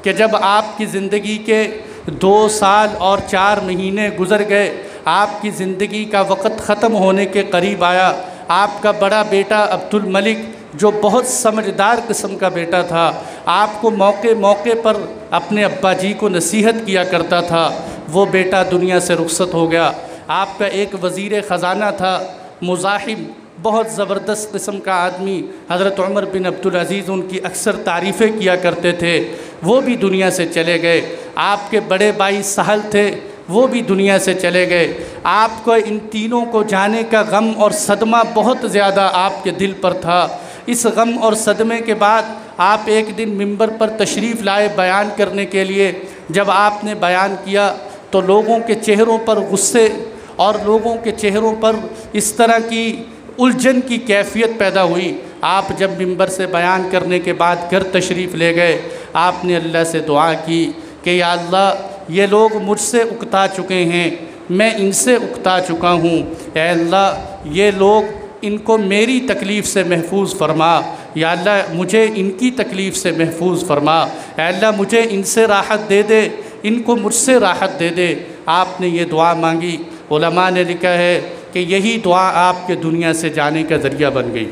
کہ جب آپ کی زندگی کے 2 سال اور 4 مہینے گزر گئے، آپ کی زندگی کا وقت ختم ہونے کے قریب آیا، آپ کا بڑا بیٹا عبدالملک جو بہت سمجھدار قسم کا بیٹا تھا، آپ کو موقع موقع پر اپنے ابا جی کو نصیحت کیا کرتا تھا، وہ بیٹا دنیا سے رخصت ہو گیا۔ آپ کا ایک وزیر خزانہ تھا مزاحم، بہت زبردست قسم کا آدمی، حضرت عمر بن عبدالعزیز ان کی اکثر تعریفیں کیا کرتے تھے، وہ بھی دنیا سے چلے گئے۔ آپ کے بڑے بھائی سہل تھے، وہ بھی دنیا سے چلے گئے۔ آپ کو ان تینوں کو جانے کا غم اور صدمہ بہت زیادہ آپ کے دل پر تھا۔ اس غم اور صدمے کے بعد آپ ایک دن منبر پر تشریف لائے بیان کرنے کے لیے۔ جب آپ نے بیان کیا تو لوگوں کے چہروں پر غصے اور لوگوں کے چہروں پر اس طرح کی الجھن کی کیفیت پیدا ہوئی۔ آپ جب منبر سے بیان کرنے کے بعد گھر تشریف لے گئے، آپ نے اللہ سے دعا کی کہ یا اللہ، یہ لوگ مجھ سے اکتا چکے ہیں، میں ان سے اکتا چکا ہوں، اے اللہ یہ لوگ، ان کو میری تکلیف سے محفوظ فرما، یا اللہ مجھے ان کی تکلیف سے محفوظ فرما، اے اللہ مجھے ان سے راحت دے دے، ان کو مجھ سے راحت دے دے۔ آپ نے یہ دعا مانگی۔ علماء نے لکھا ہے کہ یہی دعا آپ کے دنیا سے جانے کا ذریعہ بن گئی،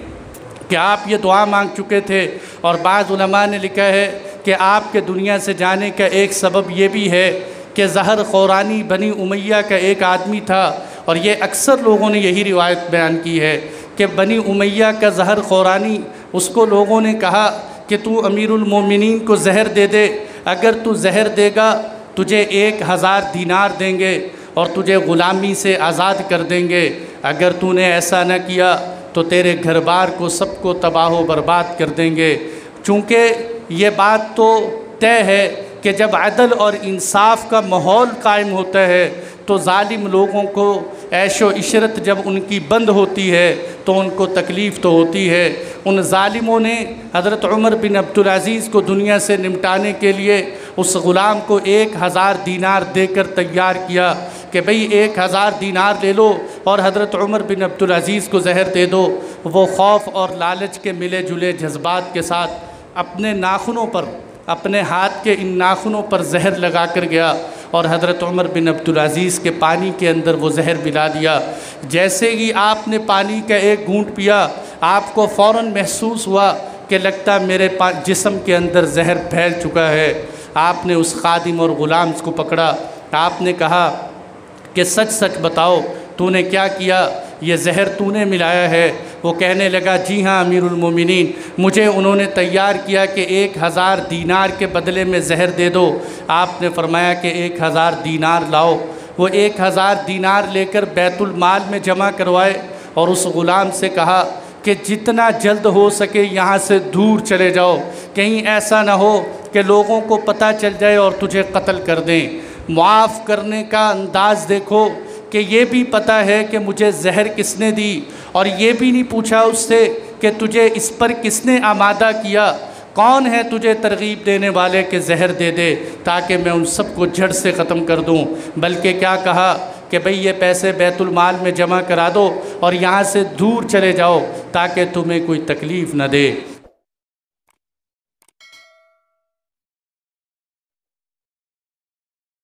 کہ آپ یہ دعا مانگ چکے تھے۔ اور بعض علماء نے لکھا ہے کہ آپ کے دنیا سے جانے کا ایک سبب یہ بھی ہے کہ زہر خورانی بنی امیہ کا ایک آدمی تھا، اور یہ اکثر لوگوں نے یہی روایت بیان کی ہے کہ بنی امیہ کا زہر خورانی، اس کو لوگوں نے کہا کہ تو امیر المومنین کو زہر دے دے، اگر تو زہر دے گا تجھے 1000 دینار دیں گے اور تجھے غلامی سے آزاد کر دیں گے، اگر تو نے ایسا نہ کیا تو تیرے گھر بار کو سب کو تباہ و برباد کر دیں گے۔ چونکہ یہ بات تو طے ہے کہ جب عدل اور انصاف کا ماحول قائم ہوتا ہے تو ظالم لوگوں کو عیش و عشرت جب ان کی بند ہوتی ہے تو ان کو تکلیف تو ہوتی ہے۔ ان ظالموں نے حضرت عمر بن عبدالعزیز کو دنیا سے نمٹانے کے لیے اس غلام کو 1000 دینار دے کر تیار کیا کہ بھئی 1000 دینار لے لو اور حضرت عمر بن عبدالعزیز کو زہر دے دو۔ وہ خوف اور لالچ کے ملے جلے جذبات کے ساتھ اپنے ناخنوں پر، اپنے ہاتھ کے ان ناخنوں پر زہر لگا کر گیا اور حضرت عمر بن عبدالعزیز کے پانی کے اندر وہ زہر ملا دیا۔ جیسے ہی آپ نے پانی کا ایک گھونٹ پیا، آپ کو فوراً محسوس ہوا کہ لگتا میرے جسم کے اندر زہر پھیل چکا ہے۔ آپ نے اس خادم اور غلام کو پکڑا، آپ نے کہا کہ سچ سچ بتاؤ تو نے کیا کیا، یہ زہر تو نے ملایا ہے؟ وہ کہنے لگا جی ہاں امیر المومنین، مجھے انہوں نے تیار کیا کہ 1000 دینار کے بدلے میں زہر دے دو۔ آپ نے فرمایا کہ 1000 دینار لاؤ۔ وہ 1000 دینار لے کر بیت المال میں جمع کروائے اور اس غلام سے کہا کہ جتنا جلد ہو سکے یہاں سے دور چلے جاؤ، کہیں ایسا نہ ہو کہ لوگوں کو پتہ چل جائے اور تجھے قتل کر دیں۔ معاف کرنے کا انداز دیکھو کہ یہ بھی پتہ ہے کہ مجھے زہر کس نے دی، اور یہ بھی نہیں پوچھا اس سے کہ تجھے اس پر کس نے آمادہ کیا، کون ہے تجھے ترغیب دینے والے کہ زہر دے دے تاکہ میں ان سب کو جڑ سے ختم کر دوں، بلکہ کیا کہا کہ بھئی یہ پیسے بیت المال میں جمع کرا دو اور یہاں سے دور چلے جاؤ تاکہ تمہیں کوئی تکلیف نہ دے۔